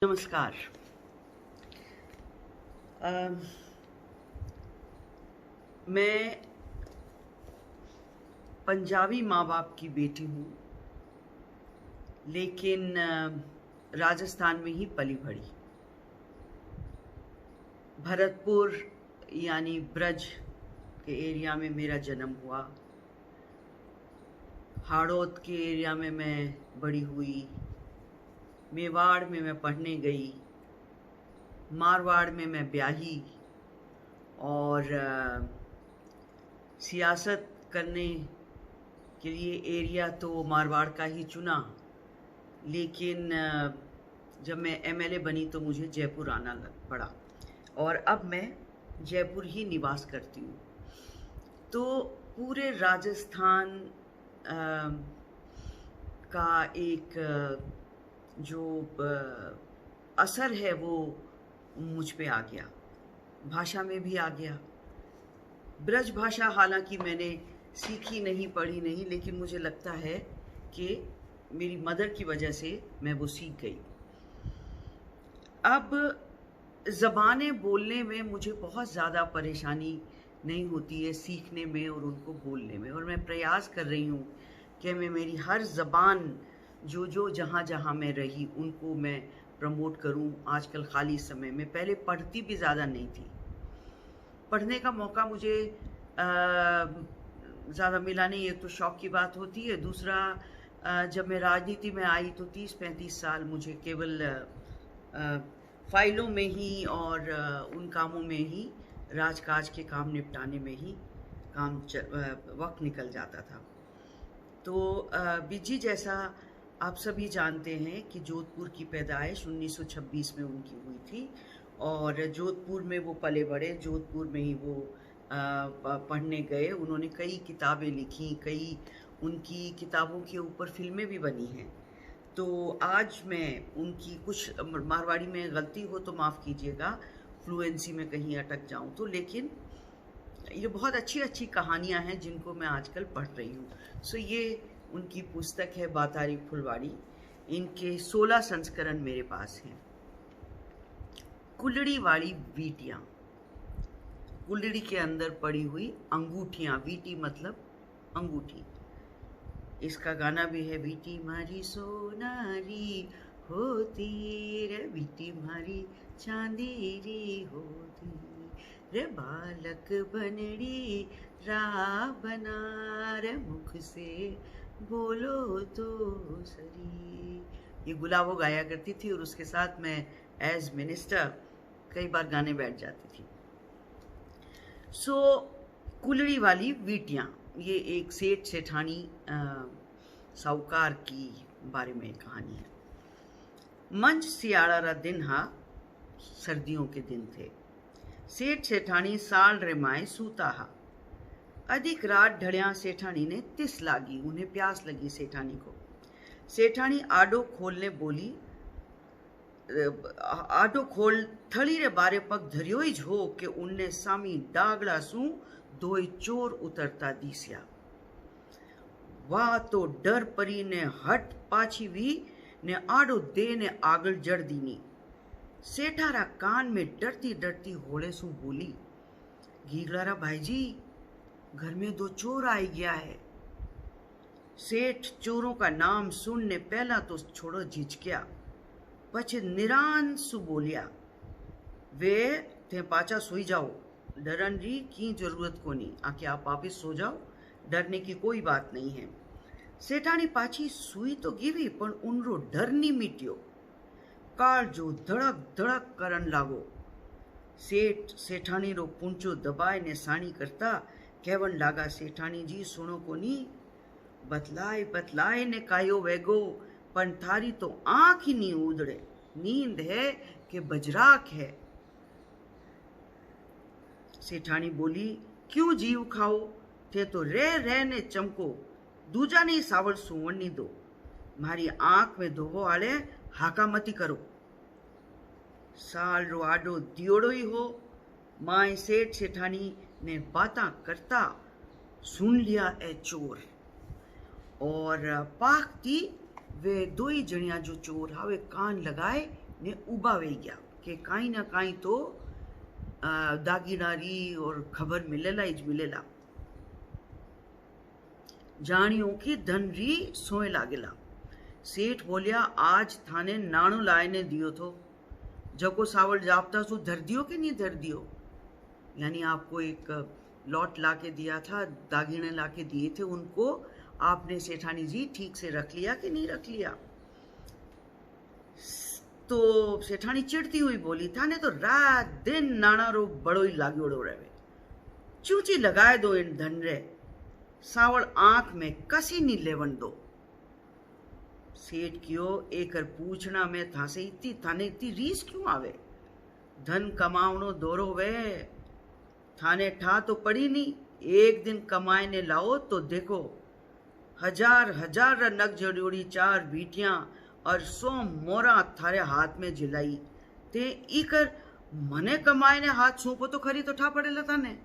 नमस्कार। मैं पंजाबी माँ बाप की बेटी हूँ, लेकिन राजस्थान में ही पली बढ़ी। भरतपुर यानी ब्रज के एरिया में मेरा जन्म हुआ। हाड़ौत के एरिया में मैं बड़ी हुई। मेवाड़ में मैं पढ़ने गई। मारवाड़ में मैं ब्याही और सियासत करने के लिए एरिया तो मारवाड़ का ही चुना, लेकिन जब मैं एमएलए बनी तो मुझे जयपुर आना पड़ा और अब मैं जयपुर ही निवास करती हूँ। तो पूरे राजस्थान का एक जो असर है वो मुझ पे आ गया, भाषा में भी आ गया। ब्रज भाषा हालांकि मैंने सीखी नहीं, पढ़ी नहीं, लेकिन मुझे लगता है कि मेरी मदर की वजह से मैं वो सीख गई। अब ज़बानें बोलने में मुझे बहुत ज़्यादा परेशानी नहीं होती है, सीखने में और उनको बोलने में, और मैं प्रयास कर रही हूँ कि मैं मेरी हर ज़बान जो जहाँ जहाँ मैं रही उनको मैं प्रमोट करूँ। आजकल खाली समय में, पहले पढ़ती भी ज़्यादा नहीं थी, पढ़ने का मौका मुझे ज़्यादा मिला नहीं। एक तो शौक़ की बात होती है, दूसरा जब मैं राजनीति में आई तो 30-35 साल मुझे केवल फाइलों में ही और उन कामों में ही, राजकाज के काम निपटाने में ही वक्त निकल जाता था। तो बिज्जी जैसा आप सभी जानते हैं कि जोधपुर की पैदाइश 1926 में उनकी हुई थी और जोधपुर में वो पले बड़े, जोधपुर में ही वो पढ़ने गए। उन्होंने कई किताबें लिखी, कई उनकी किताबों के ऊपर फिल्में भी बनी हैं। तो आज मैं उनकी कुछ मारवाड़ी में गलती हो तो माफ़ कीजिएगा, फ्लुएंसी में कहीं अटक जाऊं तो, लेकिन ये बहुत अच्छी अच्छी कहानियां हैं जिनको मैं आजकल पढ़ रही हूँ। सो ये उनकी पुस्तक है बातारी फुलवाड़ी। इनके 16 संस्करण मेरे पास हैं। कुल्लड़ी वाली वीटियाँ, कुल्लड़ी के अंदर पड़ी हुई अंगूठियाँ, वीटी मतलब अंगूठी। इसका गाना भी है, वीटी मारी सोनारी होती रे, वीटी मारी चांदीरी होती रे, बालक बनड़ी राह बना रे, मुख से बोलो तो सरी। ये गुलाबो गाया करती थी और उसके साथ मैं एज मिनिस्टर कई बार गाने बैठ जाती थी। सो कुल्लड़ी वाली वीटियाँ, ये एक सेठ सेठानी साहूकार की बारे में कहानी है। मंच सियाड़ा रा दिन हा, सर्दियों के दिन थे। सेठ सेठानी साल रे माए सूता हा। अधिक रात ढड़िया सेठानी ने तिस लागी, उन्हें प्यास लगी सेठानी को। सेठानी आडो खोलने बोली, आडो खोल थड़ी रे बारे पग धरियो ही हो के उनने सामी डागड़ा सू दोई चोर उतरता दिस्या। वाह तो डर परी ने हट पाछी वी ने आडो दे ने आगल जड़ दीनी। सेठारा कान में डरती डरती होले सू बोली, गीगलारा भाईजी, घर में 2 चोर आई गया है। सेठ चोरों का नाम सुनने पहला तो छोड़ो झिझक्या, पछे निरान सु बोलिया, वे थे पाचा सोई जाओ, डरन री की जरूरत कोनी, आके आप वापिस सो जाओ, डरने की कोई बात नहीं है। सेठानी पाछी सुई तो गिवी पण उनरो डर नहीं मिट्यो। काल जो धड़क धड़क करन लागो। सेठ सेठानी रो पूंचो दबाए ने साणी करता कहवन लागा, सेठानी जी सुनो कोनी, बतलाए बतलाए ने कायो वेगो, पण थारी तो आंख ही नहीं उदड़े, नींद है कि बजराक है। सेठानी बोली, क्यों जीव खाओ, थे तो रह ने चमको, दूजा ने सावल सुवरनी दो, मारी आंख में धोबो आले हाका मती करो। साल रो आडो दियोड़ो ही हो। माए सेठ सेठानी ने बाता करता सुन लिया ए चोर, और पाकती वे 2 ही जणिया जो चोर हावे कान लगाए ने ઊભા વહી ગયા કે કાંઈ ના કાંઈ તો દાગીનારી और खबर मिलेला ही मिलेला। जाणियों की धन री सोए लागेला। सेठ बोलिया आज थाने नाणो लायने दियो थो, जको सावल जापता सु धर दियो कि नहीं धर दियो, यानी आपको एक लॉट लाके दिया था, दागिने लाके दिए थे, उनको आपने सेठानी जी ठीक से रख लिया कि नहीं रख लिया। तो सेठानी चिड़ती हुई बोली थाने तो रात दिन नाणारो बड़ो ही लाग्योड़ो रहे, चूची लगाए दो इन धन रे, सावल आंख में कसी नहीं लेवन दो। सेठ कियो एकर पूछना में थासे इतनी थाने इतनी रीस क्यों आवे, धन कमावनो दोरो वे, थाने ठा तो पड़ी नहीं, एक दिन कमाए ने लाओ तो देखो हजार हजार नग जड़ोड़ी 4 बीटियां और 100 मोरा थारे हाथ में जिलाई, ते इकर मने कमाए ने हाथ सूपो तो खरी तो ठा पड़ेला थाने।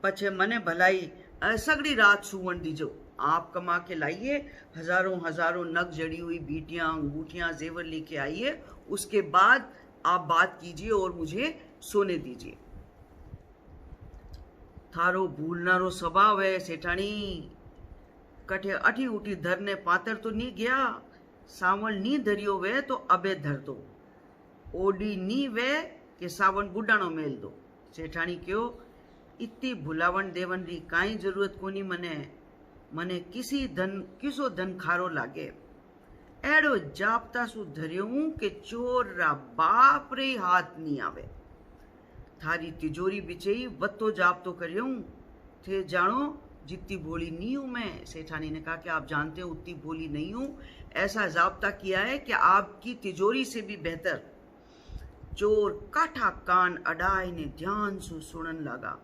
पछे मने भलाई सगड़ी रात सुवन दीजो, आप कमा के लाइए, हजारों हजारों नग जड़ी हुई बीटियां अंगूठियां जेवर लेके आइए, उसके बाद आप बात कीजिए और मुझे सोने दीजिए। थारो भूलनारो स्वभाव है सेठानी, कठे अठी उठी धरने पातर तो नहीं गया, सावल नी धरियो वे तो अबे धर दो, ओडी नी वे के सावन बुडाणो मेल दो। सेठानी क्यों इतनी भुलावन देवन री काई जरूरत कोनी, मने किसो धन खारो लागे, एड़ो जापता सु धरियो के चोर रा बाप रे हाथ नहीं आवे, थारी तिजोरी बिचई वत्तो जाप तो करियो थे, जानो जितनी भोली नहीं हूं मैं। सेठानी ने कहा कि आप जानते हो उतनी भोली नहीं हूं, ऐसा जाप्ता किया है कि आपकी तिजोरी से भी बेहतर। चोर काठा कान अडाई ने ध्यान से सुनन लगा,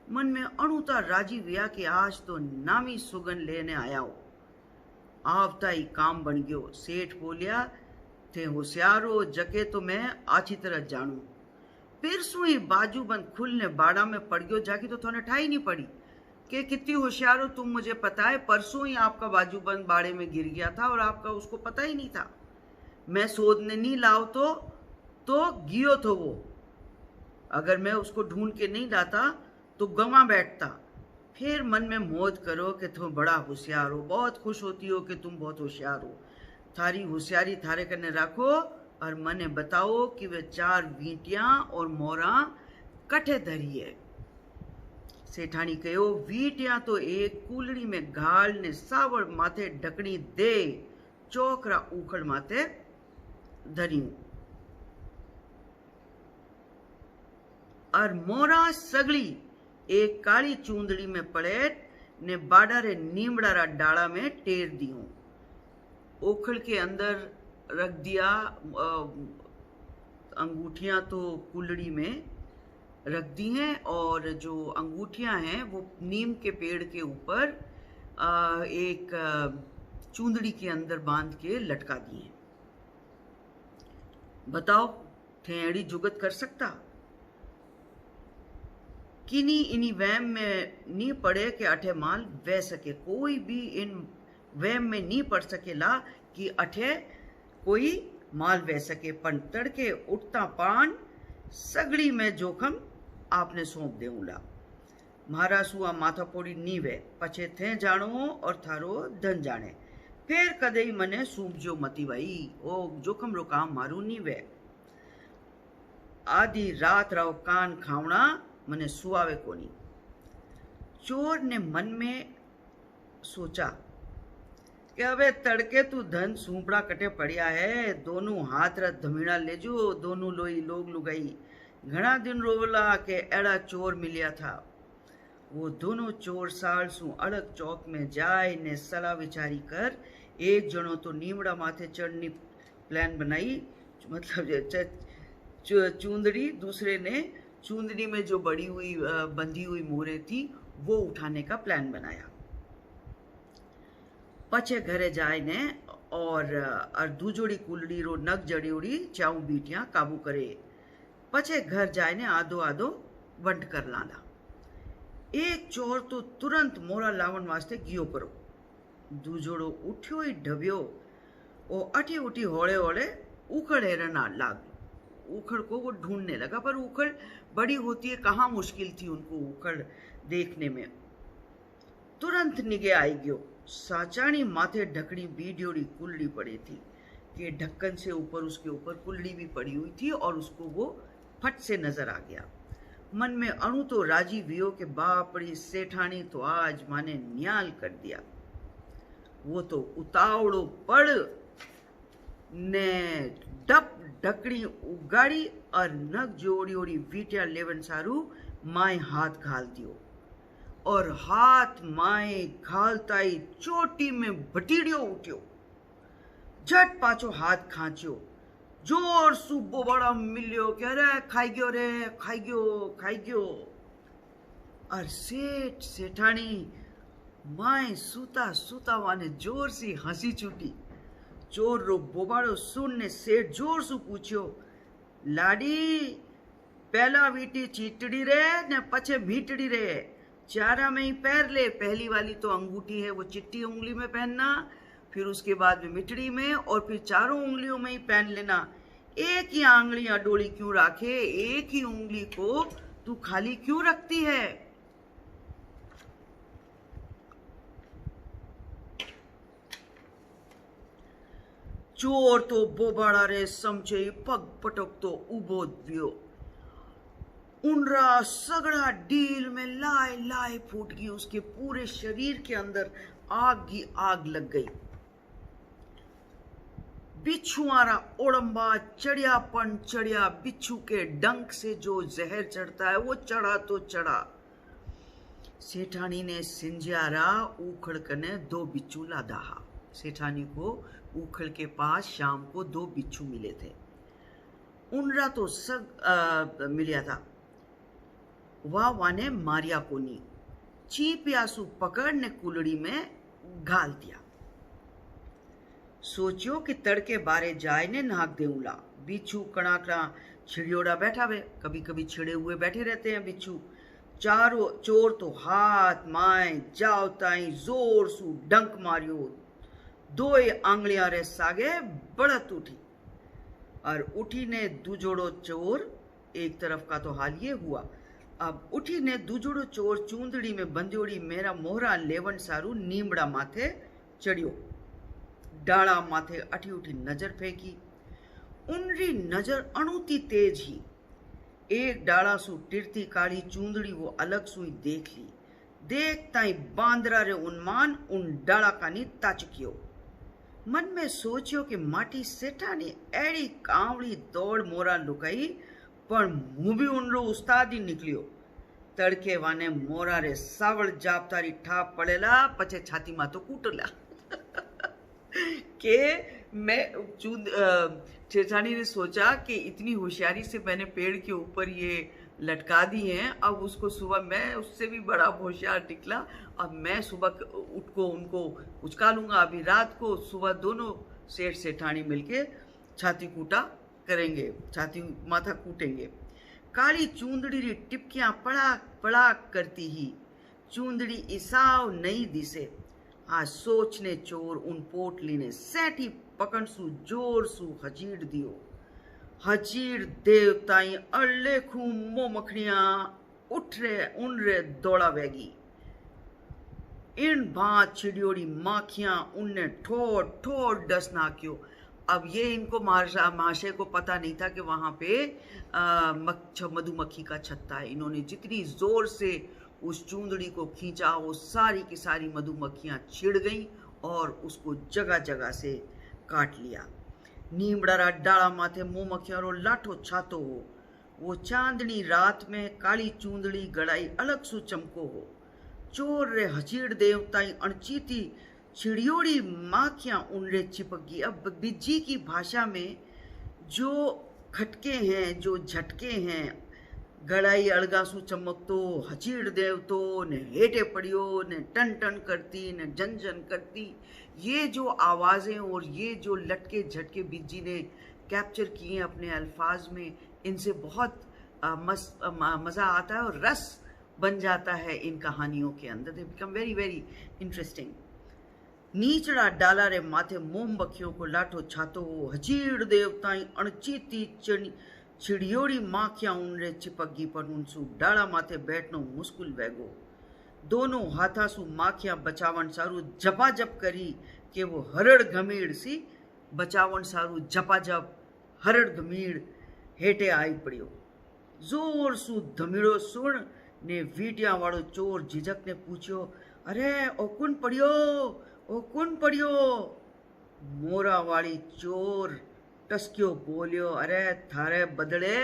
मन में अणुता राजी हुआ कि आज तो नामी सुगन लेने आया हो, आवता ही काम बन गयो। सेठ बोलिया थे होशियारो जके तो मैं अच्छी तरह जानू, फिर सुई बाजू बंद खुलने बाड़ा में पड़ गयो, जाके तो थोने ठाई नहीं पड़ी कि कितनी होशियार हो तुम, मुझे पता है, परसों ही आपका बाजू बंद बाड़े में गिर गया था और आपका उसको पता ही नहीं था, मैं शोधने नहीं लाओ तो गियो तो वो, अगर मैं उसको ढूंढ के नहीं लाता तो गवा बैठता। फिर मन में मौज करो कि तुम बड़ा होशियार हो, बहुत खुश होती हो कि तुम बहुत होशियार हो, थारी होशियारी थारे करने रखो और मने बताओ कि वे 4 वीटियां और मोरा कठे धरी है। सेठानी कहो वीटियां तो एक कूलड़ी में घाल ने सावड़ माथे ढकनी दे चौकरा उखड़ माथे धरियूं, और मोरा सगड़ी एक काली चूंदड़ी में पड़ेट ने बाड़ा रे नीमड़ा रा डाला में टेर दियूं, ओखड़ के अंदर रख दिया, अंगूठियां तो कुल्लड़ी में रख दी हैं और जो अंगूठियां हैं वो नीम के पेड़ के ऊपर एक चूंदड़ी के अंदर बांध के लटका दी हैं। बताओ ठेड़ी जुगत कर सकता, किन्हीं इन्हीं वहम में नहीं पड़े कि अठे माल वह सके, कोई भी इन वहम में नहीं पड़ सकेला कि अठे कोई माल वह सके, पण तड़के उठता पान सगड़ी में जोखम आपने सौंप देऊला, मारा सुआ माथा पोड़ी नी वे, पछे थे जानो और थारो धन जाने, फिर कदे मने सूंपजो मती वही, ओ जोखम रो काम मारू नी वे, आधी रात राव कान खावना मने सुआवे कोनी। चोर ने मन में सोचा कि अबे तड़के तू धन सूपड़ा कटे पड़िया है, दोनों हाथ रा धमीड़ा ले जो, दोनों लोई लोग लुगाई घना दिन रोवला के एड़ा चोर मिलिया था। वो दोनों चोर साल सु अलग चौक में जाए ने सलाह विचारी कर, एक जनो तो नीमड़ा माथे चढ़नी प्लान बनाई, मतलब चूंदड़ी, दूसरे ने चूंदड़ी में जो बड़ी हुई बंधी हुई मोरे थी वो उठाने का प्लान बनाया। पछे घरे जाए ने और दूजोड़ी कुलड़ी रो नग जड़ी उड़ी चाऊ बीटियां काबू करे, पछे घर जाए ने आधो आधो वंट कर लांदा। एक चोर तो तुरंत मोरा लावन वास्ते गियो करो, दूजोड़ो उठ्यो ही ढब्यो, ओ अठी उठी होड़े होड़े उखड़ हैराना लाग, उखड़ को वो ढूंढने लगा, पर उखड़ बड़ी होती है, कहाँ मुश्किल थी उनको उखड़ देखने में। तुरंत निगे आई गयो, साचाणी माथे ढकड़ी बीडियोड़ी कुल्ली पड़ी थी कि ढक्कन से ऊपर उसके ऊपर कुल्ली भी पड़ी हुई थी और उसको वो फट से नजर आ गया। मन में अणु तो राजी वियो के बापड़ी सेठानी तो आज माने न्याल कर दिया। वो तो उतावड़ो पड़ ने डप ढकड़ी उगाड़ी और नग जोड़ी ओड़ी वीटिया लेवन सारू माए हाथ घाल दियो और हाथ माए घालताई चोटी में भटीड़ियो उठ्यो। झट पाछो हाथ खांच्यो, जोर सु बोबड़ा मिलियो कि अरे खाई गयो रे, खाई गयो। और सेठ सेठानी माए सूता सूता वाने जोर सी हंसी छूटी। चोर रो बोबाड़ो सुन ने सेठ जोर सु पूछ्यो, लाडी पहला वीटी चीटड़ी रे ने पछे भीटड़ी रे, चारा में ही पैर ले। पहली वाली तो अंगूठी है वो चिट्टी उंगली में पहनना, फिर उसके बाद में मिटड़ी में, और फिर चारों उंगलियों में ही पहन लेना। एक ही आंगलियां डोली क्यों राखे, एक ही उंगली को तू खाली क्यों रखती है। चोर तो बोबाड़ा रे समझे पग पटक तो उबो दियो। उनरा सगड़ा डील में लाए लाए फूट गई, उसके पूरे शरीर के अंदर आग की आग लग गई। बिच्छुआरा ओड़म्बा चढ़ियापन चढ़िया, बिच्छू के डंक से जो जहर चढ़ता है वो चढ़ा तो चढ़ा। सेठानी ने सिंजियारा उखड़ कने 2 बिच्छू लादा। सेठानी को उखड़ के पास शाम को 2 बिच्छू मिले थे। उनरा तो सग मिलिया था, वाने मारिया कोनी। चीप यासु पकड़ ने कुलड़ी में घाल दिया। सोचियो कि तड़के बारे जाए ने नाक देऊला। बिच्छू कणाकड़ा छिड़ियोड़ा बैठा वे, कभी कभी छिड़े हुए बैठे रहते हैं बिच्छू। चारों चोर तो हाथ माए जाओ ताई जोर सु डंक मारियो। 2 आंगलियां रे सागे बढ़त उठी और उठी ने दुजोड़ो चोर, एक तरफ का तो हाल ये हुआ। अब उठी ने दुजोड़ो चोर चूंदड़ी में बंदियोड़ी मेरा मोहरा लेवन सारू नीमड़ा माथे चढ़ियो। डाड़ा माथे अठी उठी नजर फेंकी। उनरी नजर अणुती तेज ही। एक डाड़ा सु टिरती काली चूंदड़ी वो अलग सुई देख ली। देख ताई बांदरा रे उन्मान उन डाड़ा कानी ताचकियो। मन में सोचियो कि माटी सेठानी एड़ी कावड़ी दौड़ मोरा लुकाई, पर मुंह भी उनरो उस्ताद ही निकलियो। तड़के वाने मोरा रे सावड़ जापतारी ठाप पड़ेला, पछे छाती में तो कूटला। के मैं सेठानी ने सोचा कि इतनी होशियारी से मैंने पेड़ के ऊपर ये लटका दी हैं, अब उसको सुबह मैं उससे भी बड़ा होशियार निकला। अब मैं सुबह उनको उचका लूंगा, अभी रात को सुबह दोनों सेठ सेठानी मिलके छाती कूटा करेंगे, छाती माथा कूटेंगे। काली चूंदड़ी री टिपकियां पड़ाक पड़ाक करती ही चूंदड़ी इसाव नहीं दिसे। आ सोचने चोर उन पोटली ने सैठी पकड़ सु जोर सु हचीड़ दियो। हचीड़ देवताई अड़ले खू मो मखड़ियां उठ रे उन रे दौड़ा वेगी। इन भात छिड़ियोड़ी माखियां उनने ठोर ठोर डस नाक्यो। अब ये इनको महाशय को पता नहीं था कि वहां पे मधुमक्खी का छत्ता है। इन्होंने जितनी जोर से उस चूंदड़ी को खींचा, वो सारी की सारी मधुमक्खियां छिड़ गईं और उसको जगह जगह से काट लिया। नीमड़ा डाला माथे मुंह मक्खियां रो लाठो छातो हो। वो चांदनी रात में काली चूंदड़ी गड़ाई अलग सु चमको हो। चोर रे हचीड़ देवताई अणचीती चिड़ियोड़ी माखियां उनरे चिपक गई। अब बिज्जी की भाषा में जो खटके हैं, जो झटके हैं, गड़ाई अड़गासू चमकतो, हचीड़ देवतो ने हेटे पड़ियो ने टन टन करती ने जन जन करती, ये जो आवाज़ें और ये जो लटके झटके बिज्जी ने कैप्चर किए अपने अल्फाज में, इनसे बहुत मज़ा आता है और रस बन जाता है इन कहानियों के अंदर। They become very very interesting. नीचड़ा डाला रे माथे मोमबखियों को लाठो छातो हजीड़ देवताई अणचीती छिड़ियोड़ी माखिया उनरे चिपकी पर उनसु डाला माथे बैठनो मुश्किल वेगो। दोनों हाथासु माखिया बचावन सारू जपाजप करी के वो हरड़ घमीड़ सी बचावन सारू जपाजप हरड़ घमीड़ हेठे आई पड़ियो। जोर सु धमीड़ो सुन ने वीटिया वाળો चोर झिझक ने पूछ्यो, अरे ओ कुन पड़ियो? मोरा वाली चोर टसक्यो बोलियो, अरे थारे बदले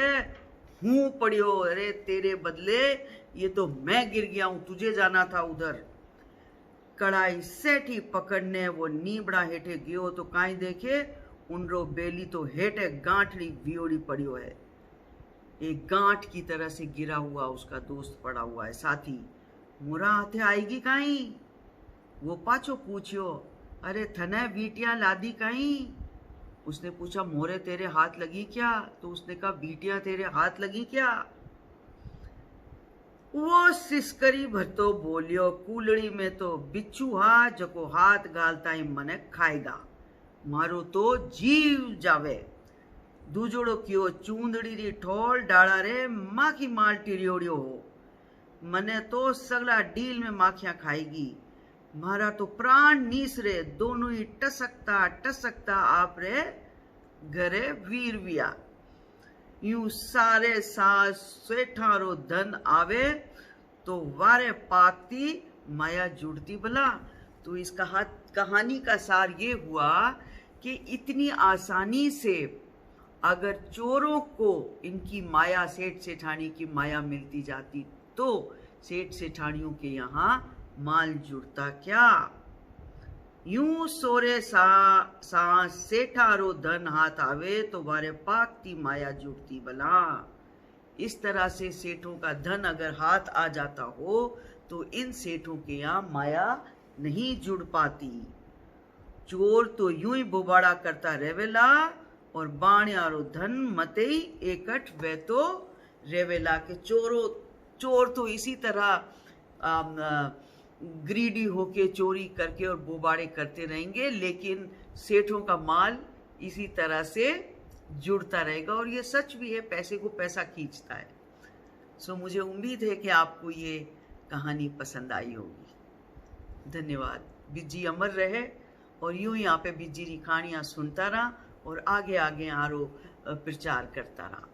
हूँ पड़ियो, अरे तेरे बदले ये तो मैं गिर गया हूं, तुझे जाना था उधर। कड़ाई सेठी पकड़ने वो नीबड़ा हेठे गयो तो काई देखे उनरो बेली तो हेठे गांठड़ी वियोड़ी पड़ियो है। एक गांठ की तरह से गिरा हुआ उसका दोस्त पड़ा हुआ है। साथी मोरा हाथे आएगी काई? वो पाछो पूछियो, अरे थने बीटियां लादी काई? उसने पूछा, मोरे तेरे हाथ लगी क्या? तो उसने कहा, बीटियां तेरे हाथ लगी क्या? वो सिसकरी भरतो बोलियो, कूलड़ी में तो बिच्छू हा जको हाथ गालता ही मने खाएगा, मारो तो जीव जावे। दूजोड़ो कियो, चूंदड़ी री ठोल डाला रे माखी माल टिरियोड़ियो हो, मने तो सगला डील में माखियां खाएगी, मारा तो प्राण नीसरे। दोनों ही टसकता आप रे घरे वीर विया। यूं सारे सास सेठारो धन आवे तो वारे पाती माया जुड़ती भला। तो इस कहानी का सार ये हुआ कि इतनी आसानी से अगर चोरों को इनकी माया, सेठ सेठानी की माया मिलती जाती तो सेठ सेठानियों के यहाँ माल जुड़ता क्या। यूं सोरे सा सेठारो धन हाथ आवे तो वारे पाकती माया जुड़ती भला। इस तरह से सेठों का धन अगर हाथ आ जाता हो तो इन सेठों के यहाँ माया नहीं जुड़ पाती। चोर तो यूं ही बोबाड़ा करता रेवेला और बाणियारो धन मते ही एकठ वे तो रेवेला के चोर तो इसी तरह ग्रीडी होके चोरी करके और बोबाड़े करते रहेंगे, लेकिन सेठों का माल इसी तरह से जुड़ता रहेगा। और ये सच भी है, पैसे को पैसा खींचता है। सो मुझे उम्मीद है कि आपको ये कहानी पसंद आई होगी। धन्यवाद। बिज्जी अमर रहे और यूं ही यहाँ पे बिज्जी री कहानियाँ सुनता रहा और आगे आगे आरो प्रचार करता रहा।